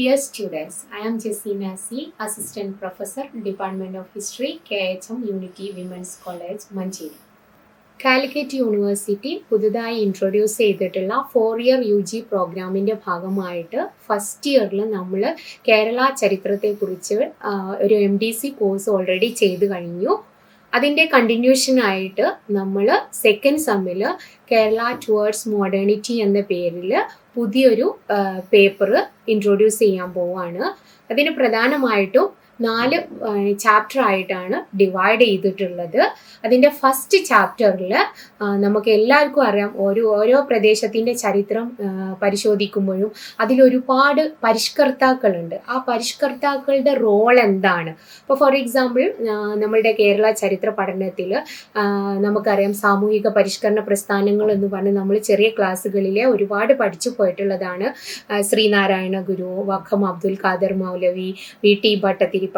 Dear students, I am Jessie Massey, Assistant Professor, Department of History, KHM Unity Women's College, Manjeri. Calicut university പുതുതായി introduce ചെയ്തിട്ടുള്ള 4-year UG പ്രോഗ്രാമിൻ്റെ ഭാഗമായിട്ട് first ഇയറിൽ നമ്മൾ കേരള ചരിത്രത്തെക്കുറിച്ച് ഒരു MDC കോഴ്സ് ഓൾറെഡി ചെയ്ത് കഴിഞ്ഞു. അതിൻ്റെ കണ്ടിന്യൂഷനായിട്ട് നമ്മൾ സെക്കൻഡ് സെമ്മിൽ കേരള ടുവേർഡ്സ് മോഡേണിറ്റി എന്ന പേരിൽ പുതിയൊരു പേപ്പർ ഇൻട്രൊഡ്യൂസ് ചെയ്യാൻ പോവുകയാണ്. അതിന് പ്രധാനമായിട്ടും 4 ചാപ്റ്റർ ആയിട്ടാണ് ഡിവൈഡ് ചെയ്തിട്ടുള്ളത്. അതിൻ്റെ ഫസ്റ്റ് ചാപ്റ്ററിൽ നമുക്ക് എല്ലാവർക്കും അറിയാം, ഓരോ പ്രദേശത്തിൻ്റെ ചരിത്രം പരിശോധിക്കുമ്പോഴും അതിലൊരുപാട് പരിഷ്കർത്താക്കളുണ്ട്. ആ പരിഷ്കർത്താക്കളുടെ റോൾ എന്താണ്? ഇപ്പോൾ ഫോർ എക്സാമ്പിൾ നമ്മളുടെ കേരള ചരിത്ര പഠനത്തിൽ നമുക്കറിയാം, സാമൂഹിക പരിഷ്കരണ പ്രസ്ഥാനങ്ങൾ എന്ന് പറഞ്ഞ് നമ്മൾ ചെറിയ ക്ലാസ്സുകളിലെ ഒരുപാട് പഠിച്ചു പോയിട്ടുള്ളതാണ്. ശ്രീനാരായണ ഗുരു, വഖം അബ്ദുൽ ഖാദർ മൗലവി, VT ഭട്ടതിരിപ്പാട്,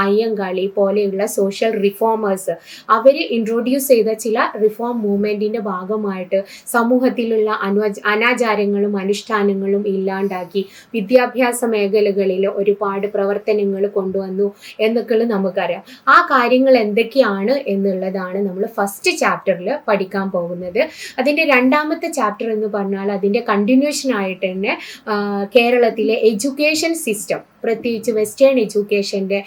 അയ്യങ്കാളി പോലെയുള്ള സോഷ്യൽ റിഫോമേഴ്സ് അവർ ഇൻട്രൊഡ്യൂസ് ചെയ്ത ചില റിഫോം മൂവ്മെൻറ്റിൻ്റെ ഭാഗമായിട്ട് സമൂഹത്തിലുള്ള അനാചാരങ്ങളും അനുഷ്ഠാനങ്ങളും ഇല്ലാണ്ടാക്കി വിദ്യാഭ്യാസ മേഖലകളിൽ ഒരുപാട് പ്രവർത്തനങ്ങൾ കൊണ്ടുവന്നു എന്നൊക്കെ നമുക്കറിയാം. ആ കാര്യങ്ങൾ എന്തൊക്കെയാണ് എന്നുള്ളതാണ് നമ്മൾ ഫസ്റ്റ് ചാപ്റ്ററിൽ പഠിക്കാൻ പോകുന്നത്. അതിൻ്റെ രണ്ടാമത്തെ ചാപ്റ്റർ എന്ന് പറഞ്ഞാൽ അതിൻ്റെ കണ്ടിന്യൂഷൻ ആയിട്ട് തന്നെ കേരളത്തിലെ എഡ്യൂക്കേഷൻ സിസ്റ്റം, പ്രത്യേകിച്ച് വെസ്റ്റേൺ എഡ്യൂക്കേഷൻ്റെ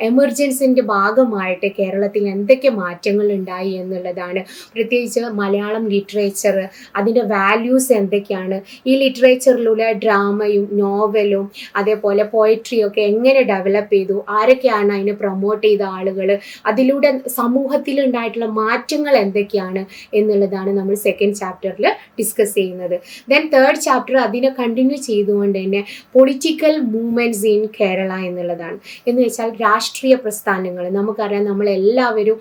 എമർജൻസിൻ്റെ ഭാഗമായിട്ട് കേരളത്തിൽ എന്തൊക്കെ മാറ്റങ്ങൾ ഉണ്ടായി എന്നുള്ളതാണ്. പ്രത്യേകിച്ച് മലയാളം ലിറ്ററേച്ചർ, അതിൻ്റെ വാല്യൂസ് എന്തൊക്കെയാണ്, ഈ ലിറ്ററേച്ചറിലൂടെ ഡ്രാമയും നോവലും അതേപോലെ പോയട്രിയും ഒക്കെ എങ്ങനെ ഡെവലപ്പ് ചെയ്തു, ആരൊക്കെയാണ് അതിനെ പ്രൊമോട്ട് ചെയ്ത ആളുകൾ, അതിലൂടെ സമൂഹത്തിലുണ്ടായിട്ടുള്ള മാറ്റങ്ങൾ എന്തൊക്കെയാണ് എന്നുള്ളതാണ് നമ്മൾ സെക്കൻഡ് ചാപ്റ്ററിൽ ഡിസ്കസ് ചെയ്യുന്നത്. ദെൻ തേർഡ് ചാപ്റ്റർ അതിനെ കണ്ടിന്യൂ ചെയ്തുകൊണ്ട് തന്നെ പൊളിറ്റിക്കൽ മൂവ്മെൻറ്റ്സ് ഇൻ കേരള എന്നുള്ളതാണ്. എന്ന് വെച്ചാൽ രാഷ്ട്രീയ പ്രസ്ഥാനങ്ങൾ. നമുക്കറിയാം, നമ്മളെല്ലാവരും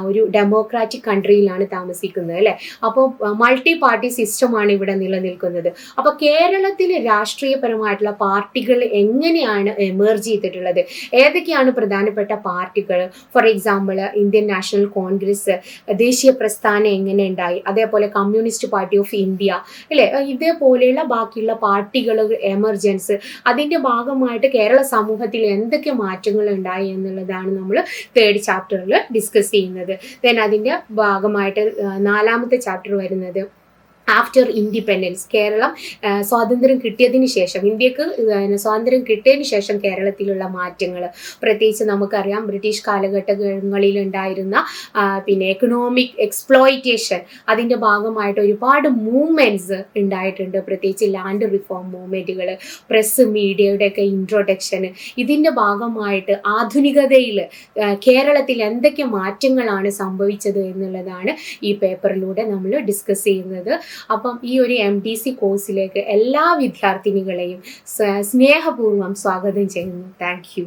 ഒരു ഡെമോക്രാറ്റിക് കൺട്രിയിലാണ് താമസിക്കുന്നത്, അല്ലേ? അപ്പോൾ മൾട്ടി പാർട്ടി സിസ്റ്റമാണ് ഇവിടെ നിലനിൽക്കുന്നത്. അപ്പോൾ കേരളത്തിൽ രാഷ്ട്രീയപരമായിട്ടുള്ള പാർട്ടികൾ എങ്ങനെയാണ് എമേർജ് ചെയ്തിട്ടുള്ളത്, ഏതൊക്കെയാണ് പ്രധാനപ്പെട്ട പാർട്ടികൾ? For example Indian national Congress, ദേശീയ പ്രസ്ഥാനം എങ്ങനെ ഉണ്ടായി, അതേപോലെ കമ്മ്യൂണിസ്റ്റ് പാർട്ടി ഓഫ് ഇന്ത്യ, അല്ലേ? ഇതേപോലെയുള്ള ബാക്കിയുള്ള പാർട്ടികൾ എമർജൻസ്, അതിൻ്റെ ഭാഗമായിട്ട് കേരള സമൂഹത്തിൽ എന്തൊക്കെ മാറ്റങ്ങൾ ഉണ്ടായി എന്നുള്ളതാണ് നമ്മൾ തേർഡ് ചാപ്റ്ററിൽ ഡിസ്കസ് ചെയ്യുന്നത്. ദെൻ അതിൻ്റെ ഭാഗമായിട്ട് നാലാമത്തെ ചാപ്റ്റർ വരുന്നത് ആഫ്റ്റർ ഇൻഡിപെൻഡൻസ്, കേരളം സ്വാതന്ത്ര്യം കിട്ടിയതിന് ശേഷം, ഇന്ത്യക്ക് സ്വാതന്ത്ര്യം കിട്ടിയതിന് ശേഷം കേരളത്തിലുള്ള മാറ്റങ്ങൾ. പ്രത്യേകിച്ച് നമുക്കറിയാം, ബ്രിട്ടീഷ് കാലഘട്ടങ്ങളിലുണ്ടായിരുന്ന പിന്നെ എക്കണോമിക് എക്സ്പ്ലോയിറ്റേഷൻ, അതിൻ്റെ ഭാഗമായിട്ട് ഒരുപാട് മൂവ്മെൻറ്റ്സ് ഉണ്ടായിട്ടുണ്ട്. പ്രത്യേകിച്ച് ലാൻഡ് റിഫോം മൂവ്മെൻറ്റുകൾ, പ്രസ് മീഡിയയുടെയൊക്കെ ഇൻട്രൊഡക്ഷന്, ഇതിൻ്റെ ഭാഗമായിട്ട് ആധുനികതയിൽ കേരളത്തിൽ എന്തൊക്കെ മാറ്റങ്ങളാണ് സംഭവിച്ചത് എന്നുള്ളതാണ് ഈ പേപ്പറിലൂടെ നമ്മൾ ഡിസ്കസ് ചെയ്യുന്നത്. അപ്പം ഈ ഒരു MDC കോഴ്സിലേക്ക് എല്ലാ വിദ്യാർത്ഥിനികളെയും സ്നേഹപൂർവ്വം സ്വാഗതം ചെയ്യുന്നു. Thank you.